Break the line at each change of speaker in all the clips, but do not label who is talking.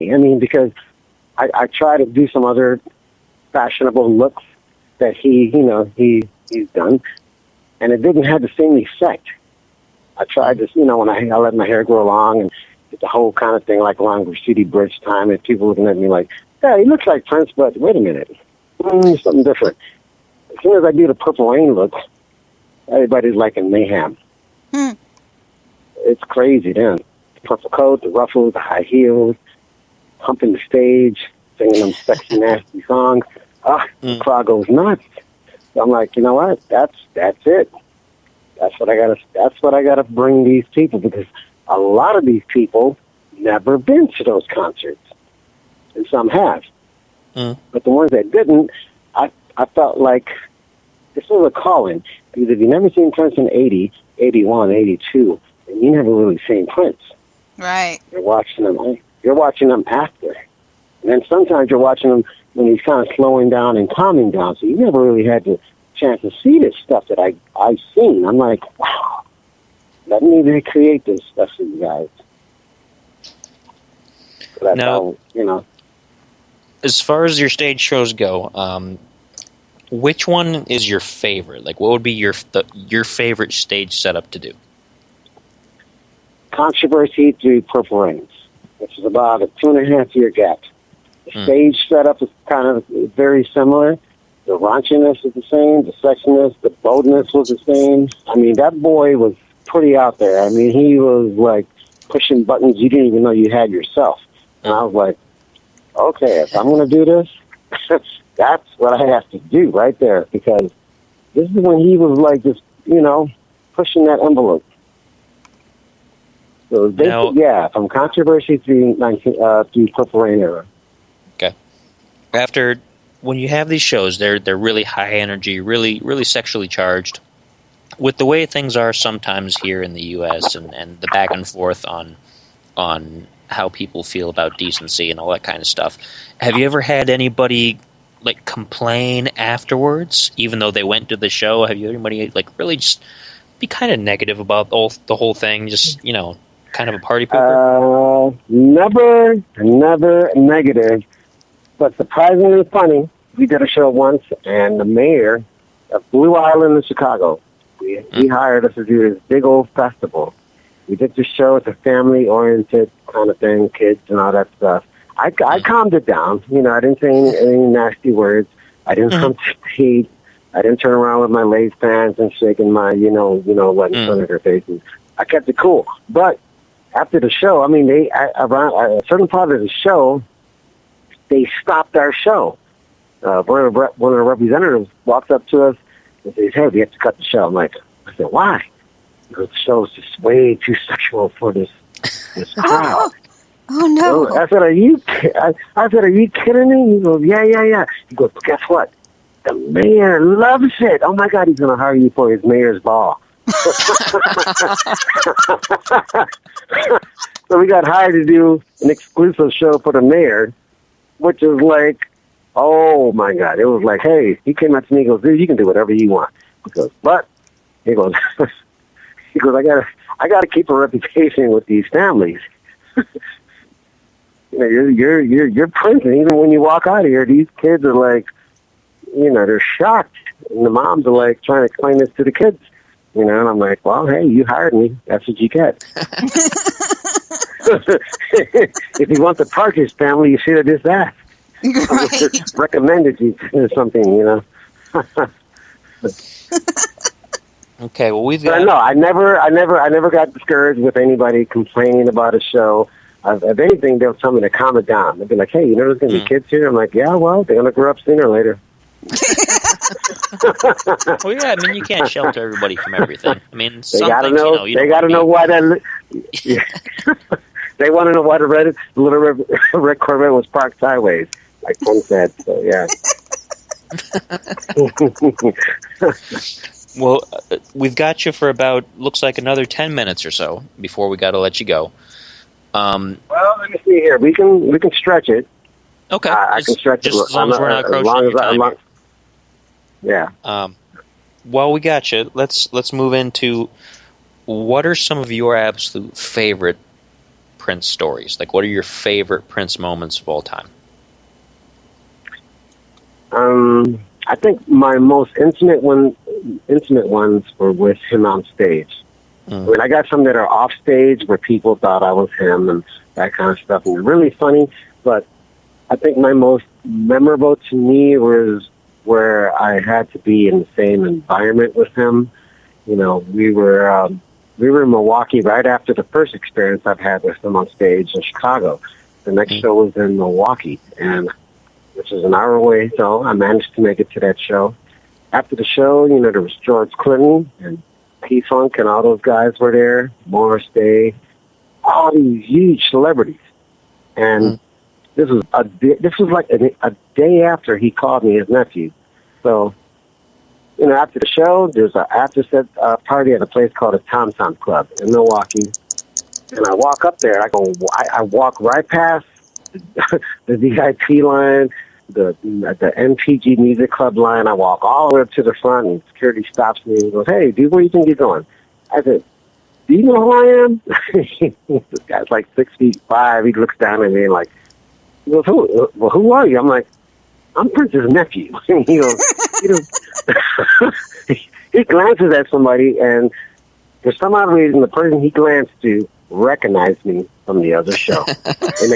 I mean, because I try to do some other fashionable looks that he's done, and it didn't have the same effect. I tried this, when I let my hair grow long and did the whole kind of thing like along graffiti bridge time, and people looking at me like, yeah, he looks like Prince, but wait a minute, something different. As soon as I do the Purple Rain look, everybody's liking Mayhem. It's crazy then. The purple coat, the ruffles, the high heels, humping the stage, singing them sexy, nasty songs. The crowd goes nuts. So I'm like, you know what? That's it. That's what I gotta bring these people, because a lot of these people never been to those concerts, and some have. But the ones that didn't, I felt like this was a calling, because if you've never seen Prince in 80, 81, 82, and you never really seen Prince.
Right.
You're watching them after. And then sometimes you're watching him when he's kind of slowing down and calming down, so you never really had the chance to see this stuff that I've seen. I'm like, wow, let me recreate this stuff for you guys. So that's how,
as far as your stage shows go, which one is your favorite? Like, what would be your favorite stage setup to do?
Controversy through Purple Rains, which is about a 2.5 year gap. The stage setup is kind of very similar. The raunchiness is the same. The sexiness, the boldness was the same. I mean, that boy was pretty out there. I mean, he was like pushing buttons you didn't even know you had yourself. And I was like, okay, if I'm going to do this, that's what I have to do right there, because this is when he was like just, pushing that envelope. So from Controversy through Purple Rain era.
Okay. After, when you have these shows, they're really high energy, really, really sexually charged. With the way things are sometimes here in the U.S. and the back and forth on how people feel about decency and all that kind of stuff, have you ever had anybody like complain afterwards, even though they went to the show? Have you had anybody like really just be kind of negative about the whole thing? Just kind of a party pooper? Never negative, but surprisingly funny. We did a show once, and the mayor of Blue Island in Chicago, he hired us to do this big old festival. We did the show. It's a family-oriented kind of thing, kids and all that stuff. I calmed it down. I didn't say any nasty words. I didn't come to stage. I didn't turn around with my lace pants and shaking my, what in front of their faces. I kept it cool. But after the show, I mean, around a certain part of the show, they stopped our show. One of the representatives walked up to us and says, "Hey, we have to cut the show." I said, "Why?" Because the show is just way too sexual for this crowd.
Oh no!
So I said, I said, "Are you kidding me?" He goes, "Yeah." He goes, "Guess what? The mayor loves it. Oh my God, he's going to hire you for his mayor's ball." So we got hired to do an exclusive show for the mayor, which is like, oh my God. It was like, hey, he came up to me and goes, "Dude, you can do whatever you want." He goes, "But," he goes, I gotta keep a reputation with these families. You're prison. Even when you walk out of here, these kids are like, they're shocked. And the moms are like trying to explain this to the kids. And I'm like, well, hey, you hired me. That's what you get. If you want the Partridge Family, you should have just asked.
Right.
Recommended you something,
Okay, well, we've got...
No, I never got discouraged with anybody complaining about a show. If anything, they'll tell me to calm it down. They'll be like, "Hey, there's going to be kids here." I'm like, "Yeah, well, they're going to grow up sooner or later."
Well, yeah, I mean, you can't shelter everybody from everything. I mean,
they got to know. They got to know why that. They want to know why the little red Corvette was parked sideways, like Tom said. So yeah.
Well, we've got you for about, looks like another 10 minutes or so before we got to let you go.
Well, let me see here. We can stretch it.
Okay.
I can stretch it.
Just as long as we're not encroaching your time.
Yeah.
While we got you, let's move into what are some of your absolute favorite Prince stories? Like, what are your favorite Prince moments of all time?
I think my most intimate ones were with him on stage. I mean, I got some that are off stage where people thought I was him and that kind of stuff, and they're really funny. But I think my most memorable to me was where I had to be in the same environment with him. You know, we were in Milwaukee right after the first experience I've had with him on stage in Chicago. The next show was in Milwaukee, and which is an hour away, so I managed to make it to that show. After the show, you know, there was George Clinton and P-Funk and all those guys were there, Morris Day, all these huge celebrities. And this was like a day after he called me his nephew. So, you know, after the show, there's an after-set party at a place called the Tom Tom Club in Milwaukee. And I walk up there, I walk right past the VIP line, the MPG Music Club line. I walk all the way up to the front, and security stops me and goes, "Hey, dude, where do you think you're going?" I said, "Do you know who I am?" This guy's like 6'5". He looks down at me and like, he goes, who are you? I'm like, "I'm Prince's nephew." He goes, he glances at somebody, and for some odd reason, the person he glanced to recognized me from the other show. And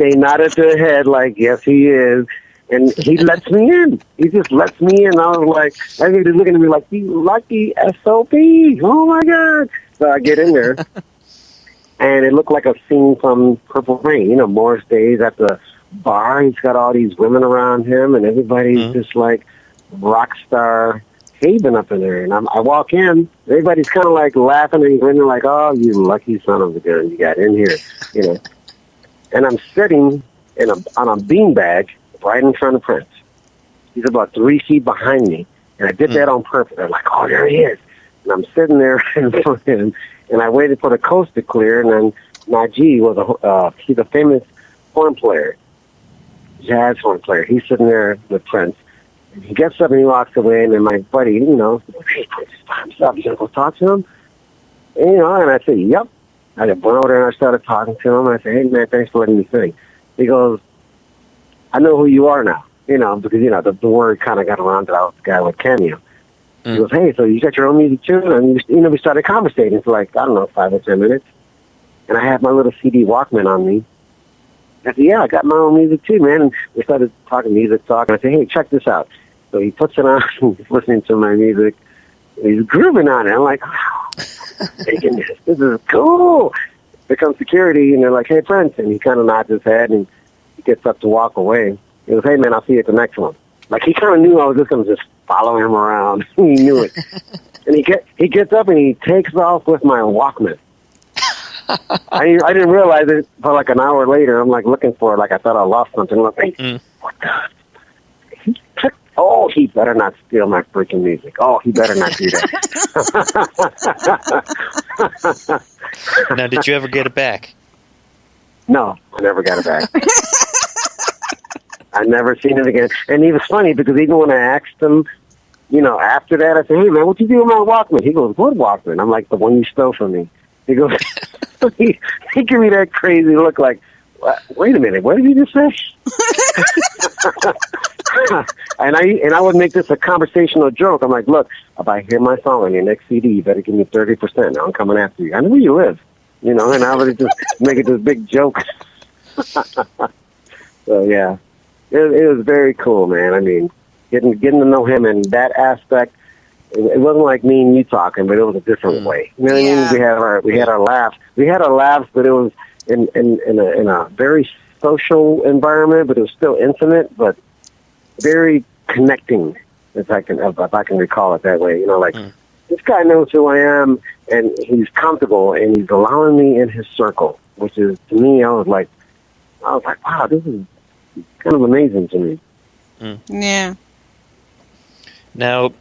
they nodded their head like, yes, he is. And he lets me in. He just lets me in. I was like, everybody's looking at me like, you lucky SOB. Oh, my God. So I get in there, and it looked like a scene from Purple Rain. You know, Morris Day's at the bar. He's got all these women around him, and everybody's just like rock star haven up in there. And I walk in, everybody's kind of like laughing and grinning like, "Oh, you lucky son of a gun, you got in here," you know. And I'm sitting on a beanbag right in front of Prince. He's about 3 feet behind me, and I did that on purpose. I'm like, "Oh, there he is." And I'm sitting there in front of him, and I waited for the coast to clear, and then Najee was he's a famous horn player, jazz horn player. He's sitting there with Prince. And he gets up and he walks away, and then my buddy, you know, "Hey, Prince, time's up. You gonna go talk to him?" And, you know, and I said, "Yep." I went over there and I started talking to him. I said, "Hey, man, thanks for letting me sing." He goes, "I know who you are now," you know, because, you know, the word kind of got around that I was the guy with Cameo. He goes, "Hey, so you got your own music too?" And, you know, we started conversating for like, I don't know, 5 or 10 minutes. And I had my little CD Walkman on me. I said, "Yeah, I got my own music too, man." And we started talking music talk. And I said, "Hey, check this out." So he puts it on, he's listening to my music. He's grooving on it. I'm like, "Oh, taking this. This is cool." Here comes security, and they're like, "Hey, Prince." And he kind of nods his head, and he gets up to walk away. He goes, "Hey, man, I'll see you at the next one." Like, he kind of knew I was just going to just follow him around. He knew it. And he gets up, and he takes off with my Walkman. I didn't realize it for like an hour later. I'm like looking for it, like I thought I lost something. I'm like, "Hey, what the?" "Oh, he better not steal my freaking music. Oh, he better not do that."
Now, did you ever get it back?
No, I never got it back. I never seen it again. And he was funny because even when I asked him, you know, after that, I said, "Hey, man, what you do with my Walkman?" He goes, "What Walkman?" I'm like, "The one you stole from me." He goes, he gave me that crazy look like, "Wait a minute, what did you just say?" And I would make this a conversational joke. I'm like, "Look, if I hear my song on your next CD, you better give me 30%. I'm coming after you. I know where you live." You know, and I would just make it this big joke. So, yeah, it was very cool, man. I mean, getting to know him in that aspect, it wasn't like me and you talking, but it was a different way. You know what I mean? We had our laughs. We had our laughs, but it was in a very social environment, but it was still intimate, but very connecting, if I can recall it that way. You know, like, this guy knows who I am, and he's comfortable, and he's allowing me in his circle, which is, to me, I was like, wow, this is kind of amazing to me.
Yeah.
Now,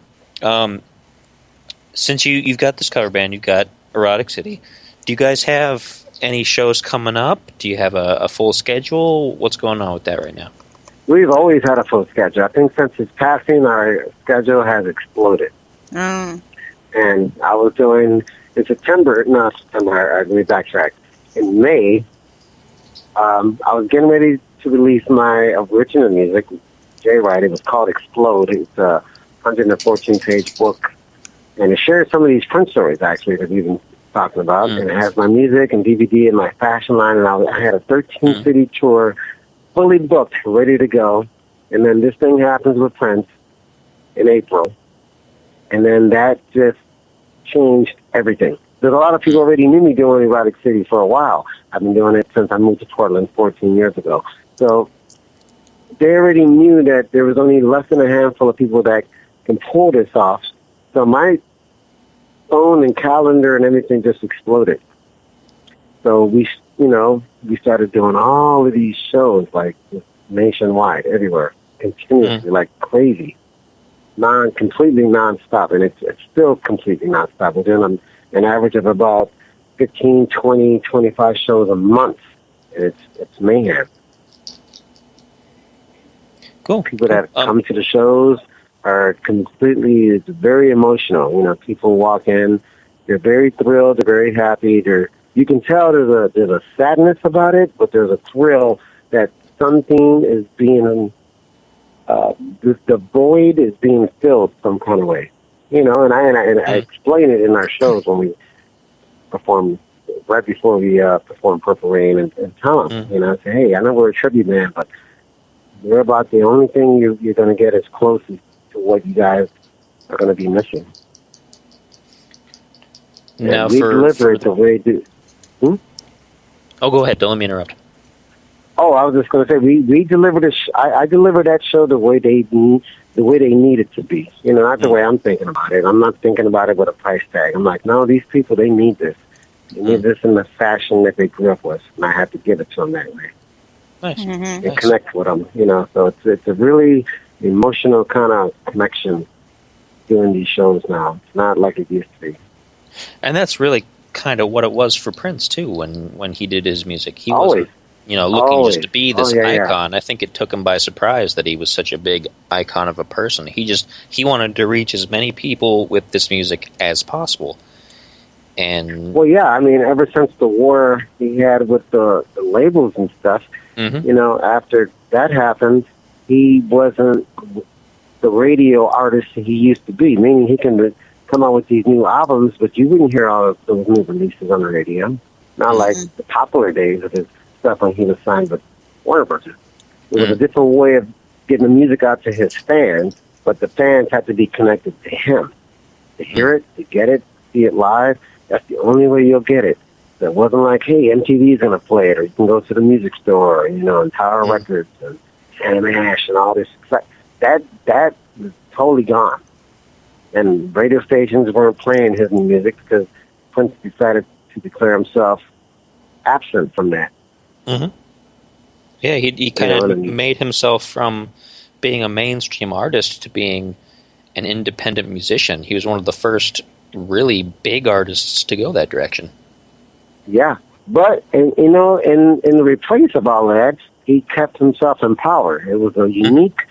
since you've got this cover band, you've got Erotic City, do you guys have any shows coming up? Do you have a full schedule? What's going on with that right now?
We've always had a full schedule. I think since his passing, our schedule has exploded. And I was doing, in September, let me backtrack. in May, I was getting ready to release my original music, J-Write. It was called Explode. It's a 114-page book, and it shares some of these Prince stories, actually, that we've been talking about. And it has my music and DVD and my fashion line, and I had a 13-city tour fully booked, ready to go. And then this thing happens with Prince in April, and then that just changed everything. There's a lot of people already knew me doing Erotic City for a while. I've been doing it since I moved to Portland 14 years ago. So they already knew that there was only less than a handful of people that can pull this off. So my phone and calendar and everything just exploded. So we started doing all of these shows, like nationwide, everywhere, continuously, like crazy, completely nonstop, and it's still completely nonstop. We're doing an average of about 15, 20, 25 shows a month, and it's mayhem.
Cool.
People that come to the shows are completely, it's very emotional. You know, people walk in, they're very thrilled, they're very happy. You can tell there's a sadness about it, but there's a thrill that something is being, the void is being filled some kind of way. You know, and I explain it in our shows when we perform, right before we perform Purple Rain, and tell them, you know, I say, hey, I know we're a tribute band, but we're about the only thing you're going to get as close to what you guys are going to be missing.
Now,
and we deliver it the way do.
Oh, go ahead. Don't let me interrupt.
Oh, I was just going to say we deliver this. I deliver that show the way they need it to be. You know, not the way I'm thinking about it. I'm not thinking about it with a price tag. I'm like, no, these people, they need this. They need this in the fashion that they grew up with, and I have to give it to them that way.
Nice.
And connect with them, you know. So it's a really emotional kind of connection doing these shows now. It's not like it used to be.
And that's really kind of what it was for Prince too. When he did his music, he
Always.
wasn't, looking just to be this icon.
Yeah.
I think it took him by surprise that he was such a big icon of a person. He wanted to reach as many people with this music as possible. And
well, yeah, I mean, ever since the war he had with the labels and stuff, you know, after that happened, he wasn't the radio artist he used to be. Meaning he can come out with these new albums, but you wouldn't hear all of those new releases on the radio. Not like the popular days of his stuff when he was signed with Warner Bros. It was a different way of getting the music out to his fans, but the fans had to be connected to him. To hear it, to get it, see it live, that's the only way you'll get it. It wasn't like, hey, MTV's going to play it, or you can go to the music store, you know, and Tower Records and Sam Ash and all this. That was totally gone. And radio stations weren't playing his music because Prince decided to declare himself absent from that.
Yeah, he kind of made himself from being a mainstream artist to being an independent musician. He was one of the first really big artists to go that direction. Yeah.
But, in the replace of all that, he kept himself in power. It was a unique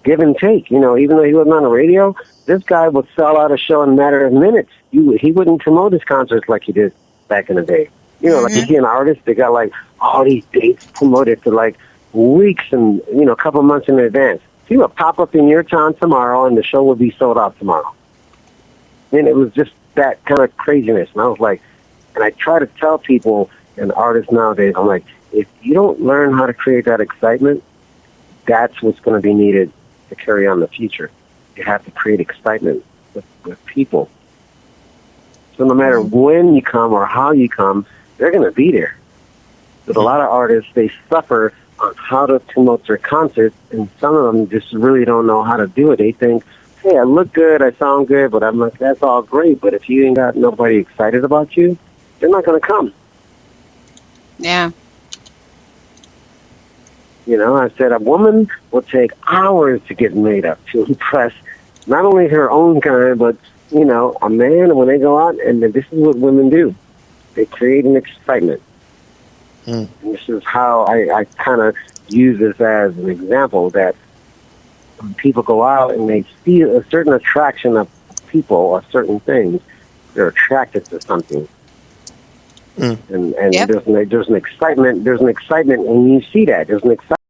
give and take. You know, even though he wasn't on the radio, this guy would sell out a show in a matter of minutes. He wouldn't promote his concerts like he did back in the day. You know, like you see an artist, they got like all these dates promoted for like weeks and, you know, a couple months in advance. He would pop up in your town tomorrow and the show would be sold out tomorrow. And it was just that kind of craziness. And I was like, and I try to tell people and artists nowadays, I'm like, if you don't learn how to create that excitement, that's what's going to be needed to carry on the future. You have to create excitement with people. So no matter when you come or how you come, they're going to be there. But a lot of artists, they suffer on how to promote their concerts, and some of them just really don't know how to do it. They think, hey, I look good, I sound good, but I'm like, that's all great, but if you ain't got nobody excited about you, they're not going to come.
Yeah.
You know, I said a woman will take hours to get made up to impress not only her own kind, but, you know, a man, when they go out, and this is what women do. They create an excitement. And this is how I kind of use this as an example, that when people go out and they see a certain attraction of people or certain things, they're attracted to something. and
Yep.
there's an excitement. There's an excitement when you see that. There's an excitement